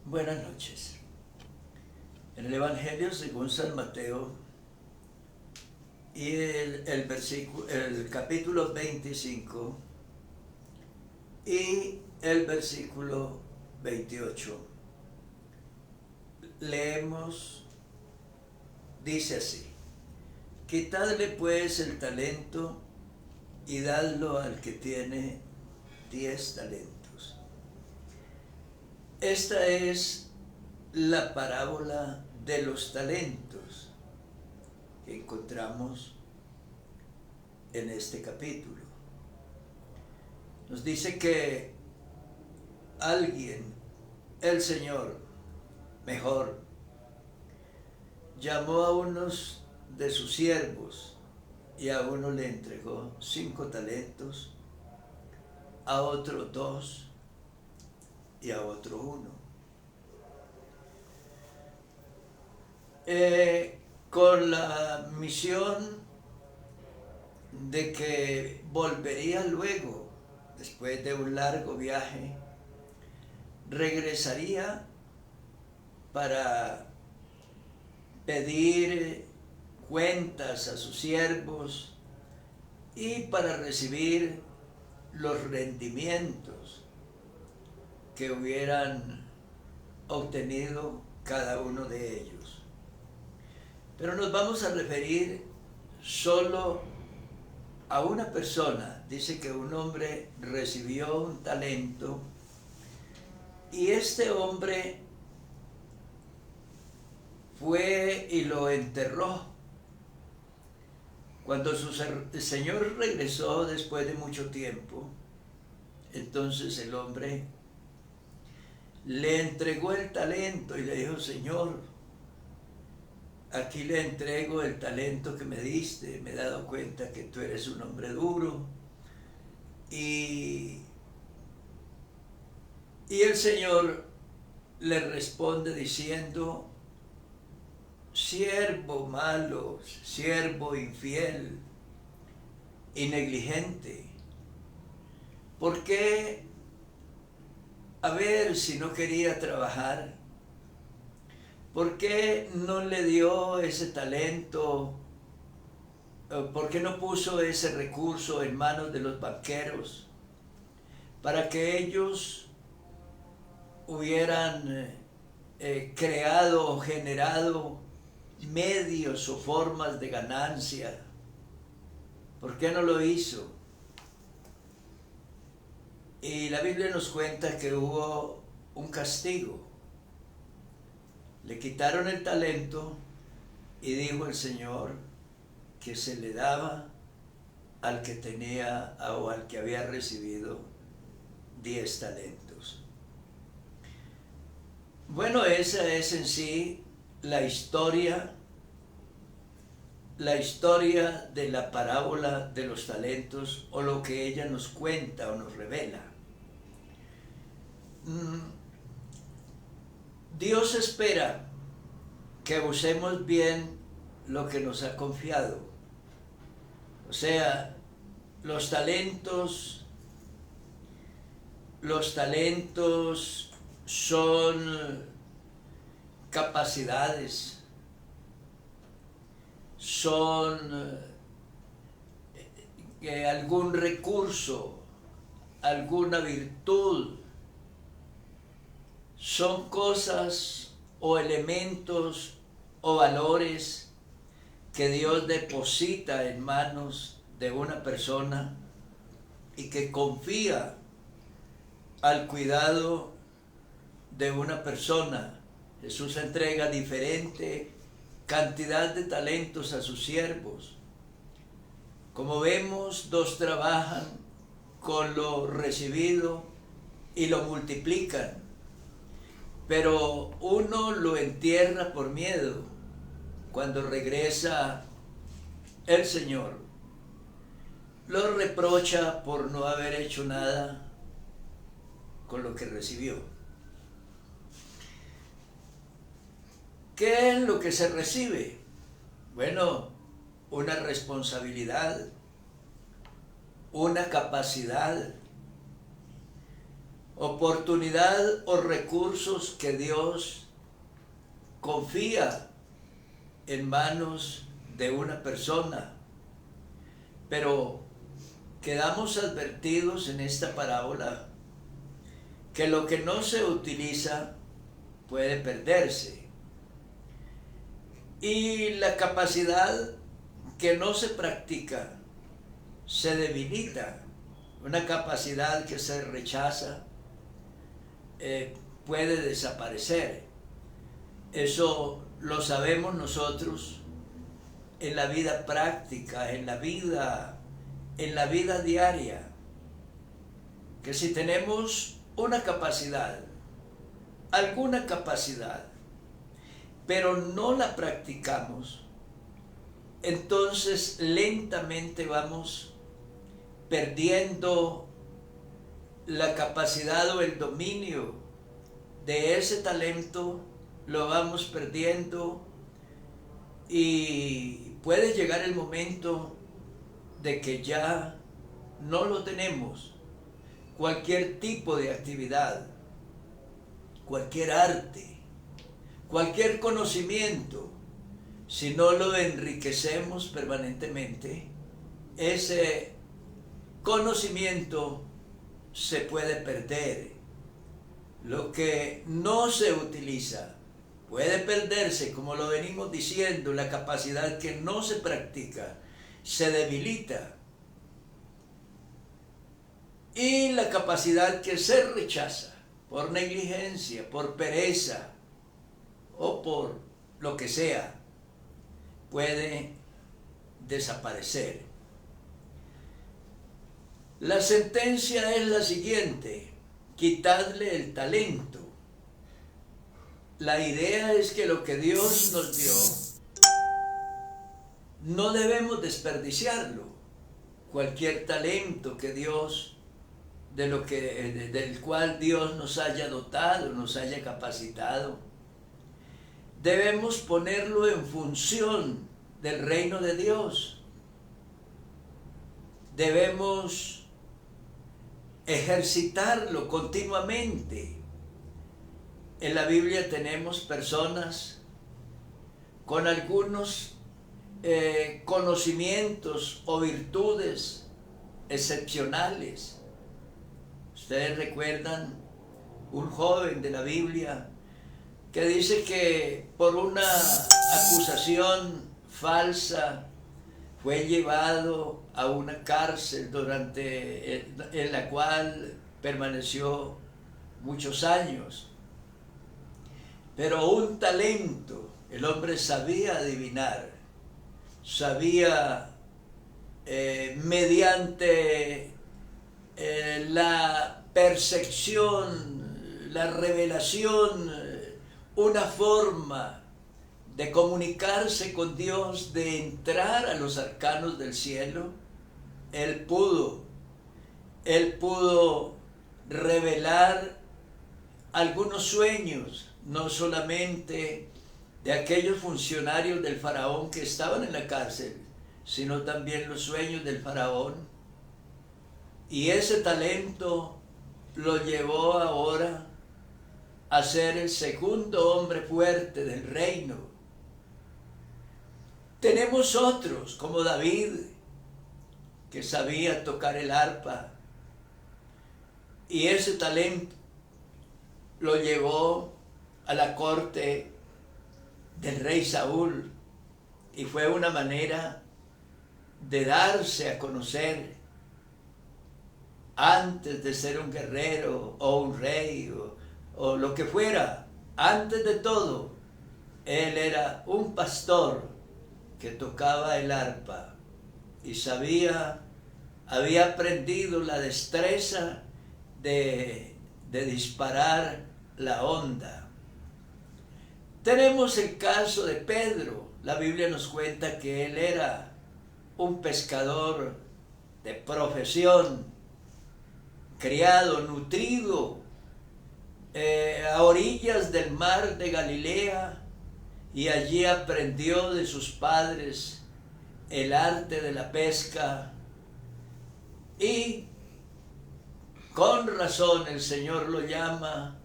Buenas noches. En el Evangelio según San Mateo y el capítulo 25 y el versículo 28, leemos, dice así: quitadle pues el talento y dadlo al que tiene 10 talentos. Esta es la parábola de los talentos que encontramos en este capítulo. Nos dice que alguien, el Señor, mejor, llamó a unos de sus siervos y a uno le entregó 5 talentos, a otro 2 y a otro 1. Con la misión de que volvería luego, después de un largo viaje, regresaría para pedir cuentas a sus siervos y para recibir los rendimientos que hubieran obtenido cada uno de ellos. Pero nos vamos a referir solo a una persona. Dice que un hombre recibió un talento y este hombre fue y lo enterró. Cuando el Señor regresó después de mucho tiempo, entonces el hombre le entregó el talento y le dijo: Señor, aquí le entrego el talento que me diste, me he dado cuenta que tú eres un hombre duro. Y el Señor le responde diciendo: siervo malo, siervo infiel y negligente, ¿por qué? A ver, si no quería trabajar, ¿por qué no le dio ese talento? ¿Por qué no puso ese recurso en manos de los banqueros para que ellos hubieran creado o generado medios o formas de ganancia? ¿Por qué no lo hizo? Y la Biblia nos cuenta que hubo un castigo. Le quitaron el talento y dijo el Señor que se le daba al que tenía o al que había recibido 10 talentos. Bueno, esa es en sí la historia de la parábola de los talentos, o lo que ella nos cuenta o nos revela. Dios espera que usemos bien lo que nos ha confiado. O sea, los talentos son capacidades, son algún recurso, alguna virtud, son cosas o elementos o valores que Dios deposita en manos de una persona y que confía al cuidado de una persona. Jesús entrega diferente cantidad de talentos a sus siervos. Como vemos, 2 trabajan con lo recibido y lo multiplican, pero uno lo entierra por miedo. Cuando regresa el Señor, lo reprocha por no haber hecho nada con lo que recibió. ¿Qué es lo que se recibe? Bueno, una responsabilidad, una capacidad, oportunidad o recursos que Dios confía en manos de una persona. Pero quedamos advertidos en esta parábola que lo que no se utiliza puede perderse. Y la capacidad que no se practica se debilita. Una capacidad que se rechaza puede desaparecer. Eso lo sabemos nosotros en la vida práctica, en la vida diaria, que si tenemos una capacidad, alguna capacidad, pero no la practicamos, entonces lentamente vamos perdiendo la capacidad o el dominio de ese talento, lo vamos perdiendo y puede llegar el momento de que ya no lo tenemos. Cualquier tipo de actividad, cualquier arte, cualquier conocimiento, si no lo enriquecemos permanentemente, ese conocimiento se puede perder. Lo que no se utiliza puede perderse, como lo venimos diciendo. La capacidad que no se practica se debilita. Y la capacidad que se rechaza por negligencia, por pereza o por lo que sea, puede desaparecer. La sentencia es la siguiente: quitadle el talento. La idea es que lo que Dios nos dio no debemos desperdiciarlo. Cualquier talento que Dios, del cual Dios nos haya dotado, nos haya capacitado, debemos ponerlo en función del reino de Dios. Debemos ejercitarlo continuamente. En la Biblia tenemos personas con algunos conocimientos o virtudes excepcionales. Ustedes recuerdan un joven de la Biblia que dice que por una acusación falsa fue llevado a una cárcel en la cual permaneció muchos años. Pero un talento, el hombre sabía adivinar, sabía mediante la percepción, la revelación, una forma de comunicarse con Dios, de entrar a los arcanos del cielo. Él pudo revelar algunos sueños, no solamente de aquellos funcionarios del faraón que estaban en la cárcel, sino también los sueños del faraón. Y ese talento lo llevó ahora a ser el segundo hombre fuerte del reino. Tenemos otros, como David, que sabía tocar el arpa, y ese talento lo llevó a la corte del rey Saúl, y fue una manera de darse a conocer. Antes de ser un guerrero o un rey o lo que fuera, antes de todo, él era un pastor que tocaba el arpa y había aprendido la destreza de disparar la onda. Tenemos el caso de Pedro. La Biblia nos cuenta que él era un pescador de profesión, criado, nutrido a orillas del mar de Galilea, y allí aprendió de sus padres el arte de la pesca, y Con razón el Señor lo llama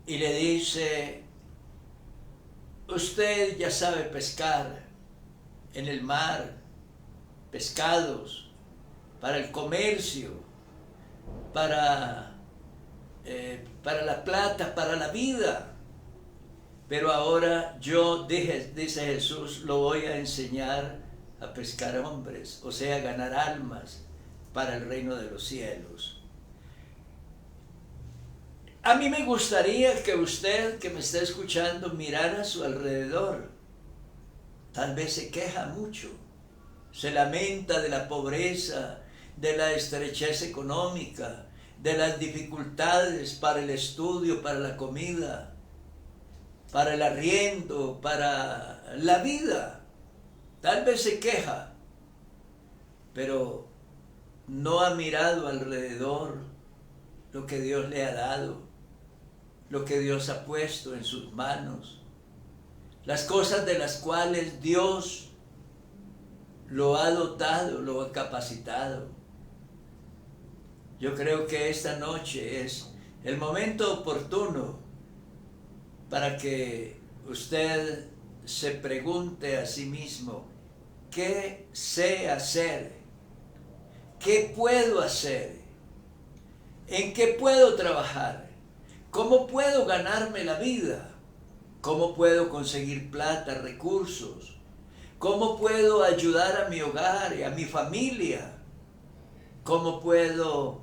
y le dice, usted ya sabe pescar en el mar, pescados, para el comercio, para la plata, para la vida. Pero ahora yo, dice Jesús, lo voy a enseñar a pescar hombres, o sea, a ganar almas para el reino de los cielos. A mí me gustaría que usted, que me está escuchando, mirara a su alrededor. Tal vez se queja mucho, se lamenta de la pobreza, de la estrechez económica, de las dificultades para el estudio, para la comida, para el arriendo, para la vida. Tal vez se queja, pero no ha mirado alrededor lo que Dios le ha dado, lo que Dios ha puesto en sus manos, las cosas de las cuales Dios lo ha dotado, lo ha capacitado. Yo creo que esta noche es el momento oportuno para que usted se pregunte a sí mismo, ¿qué sé hacer? ¿Qué puedo hacer? ¿En qué puedo trabajar? ¿Cómo puedo ganarme la vida? ¿Cómo puedo conseguir plata, recursos? ¿Cómo puedo ayudar a mi hogar y a mi familia? ¿Cómo puedo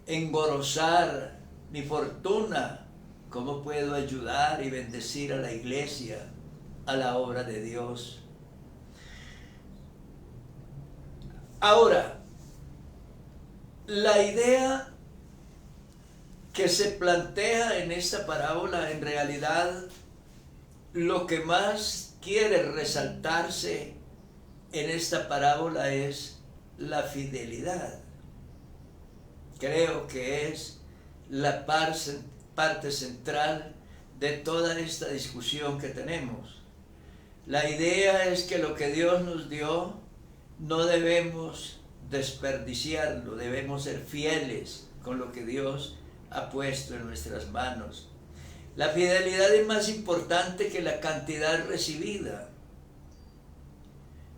engrosar mi fortuna? ¿Cómo puedo ayudar y bendecir a la iglesia, a la obra de Dios? Ahora, la idea que se plantea en esta parábola, en realidad, lo que más quiere resaltarse en esta parábola es la fidelidad. Creo que es la parte central de toda esta discusión que tenemos. La idea es que lo que Dios nos dio no debemos desperdiciarlo, debemos ser fieles con lo que Dios ha puesto en nuestras manos. La fidelidad es más importante que la cantidad recibida.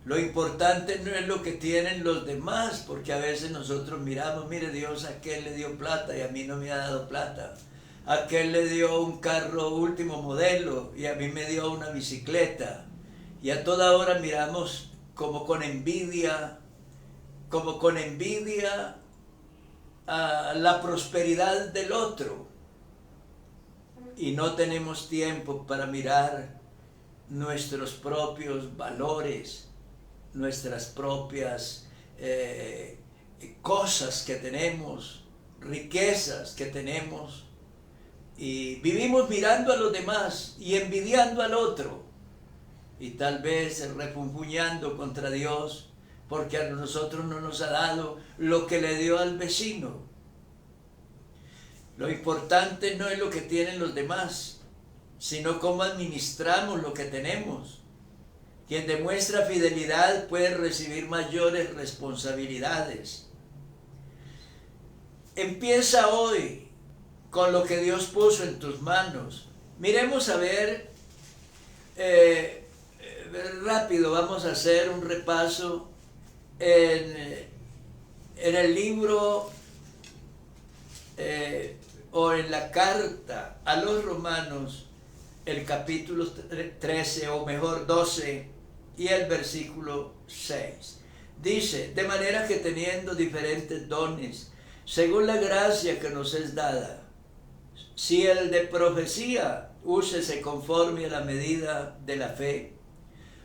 Lo importante no es lo que tienen los demás, porque a veces nosotros miramos, mire, Dios a aquel le dio plata y a mí no me ha dado plata. A aquel le dio un carro último modelo y a mí me dio una bicicleta. Y a toda hora miramos como con envidia a la prosperidad del otro. Y no tenemos tiempo para mirar nuestros propios valores, nuestras propias cosas que tenemos, riquezas que tenemos, y vivimos mirando a los demás y envidiando al otro, y tal vez refunfuñando contra Dios, porque a nosotros no nos ha dado lo que le dio al vecino. Lo importante no es lo que tienen los demás, sino cómo administramos lo que tenemos. Quien demuestra fidelidad puede recibir mayores responsabilidades. Empieza hoy con lo que Dios puso en tus manos. Miremos a ver, rápido, vamos a hacer un repaso en el libro o en la carta a los Romanos, el capítulo 13, o mejor 12, y el versículo 6. Dice, de manera que teniendo diferentes dones, según la gracia que nos es dada, si el de profecía, úsese conforme a la medida de la fe,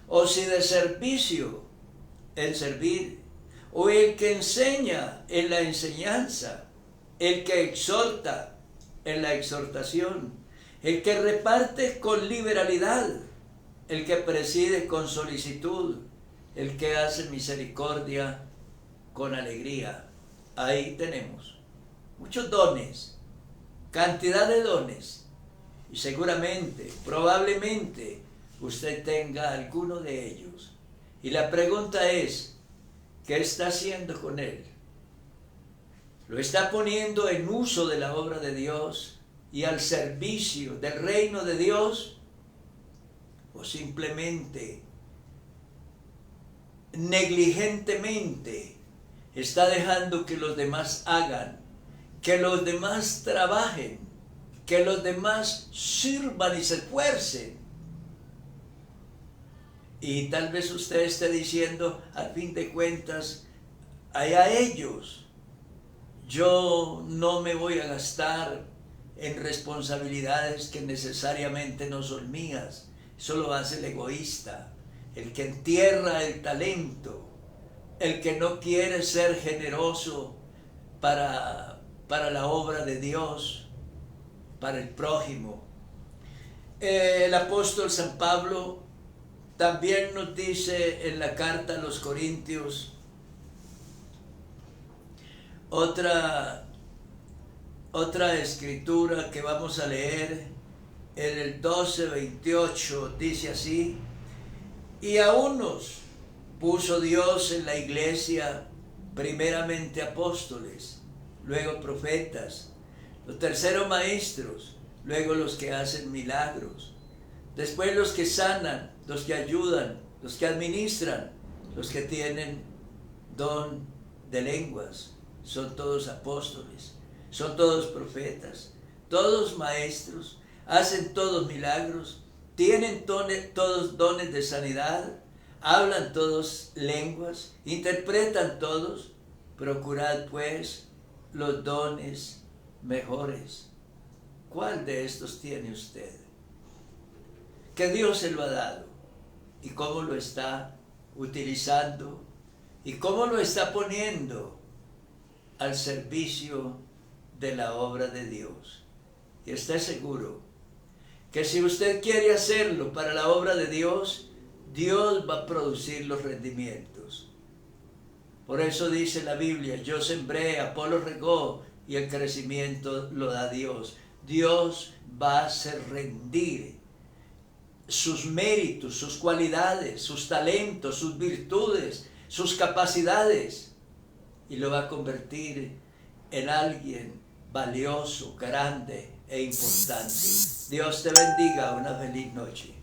o si de servicio, el servir, o el que enseña en la enseñanza, el que exhorta en la exhortación, el que reparte con liberalidad, el que preside con solicitud, el que hace misericordia con alegría. Ahí tenemos muchos dones, cantidad de dones, y seguramente, probablemente, usted tenga alguno de ellos. Y la pregunta es, ¿qué está haciendo con él? ¿Lo está poniendo en uso de la obra de Dios y al servicio del reino de Dios? ¿O simplemente, negligentemente, está dejando que los demás hagan, que los demás trabajen, que los demás sirvan y se esfuercen? Y tal vez usted esté diciendo, al fin de cuentas, allá ellos, yo no me voy a gastar en responsabilidades que necesariamente no son mías. Eso lo hace el egoísta, el que entierra el talento, el que no quiere ser generoso para la obra de Dios, para el prójimo. El apóstol San Pablo también nos dice en la carta a los Corintios, otra escritura que vamos a leer en el 12:28, dice así: y a unos puso Dios en la iglesia, primeramente apóstoles, luego profetas, los terceros maestros, luego los que hacen milagros, después los que sanan, los que ayudan, los que administran, los que tienen don de lenguas. Son todos apóstoles, son todos profetas, todos maestros, hacen todos milagros, tienen todos dones de sanidad, hablan todos lenguas, interpretan todos. Procurad pues los dones mejores. ¿Cuál de estos tiene usted? Que Dios se lo ha dado, y cómo lo está utilizando y cómo lo está poniendo al servicio de la obra de Dios. Y esté seguro que si usted quiere hacerlo para la obra de Dios, Dios va a producir los rendimientos. Por eso dice la Biblia: yo sembré, Apolo regó, y el crecimiento lo da Dios. Dios va a hacer rendir sus méritos, sus cualidades, sus talentos, sus virtudes, sus capacidades, y lo va a convertir en alguien valioso, grande e importante. Dios te bendiga. Una feliz noche.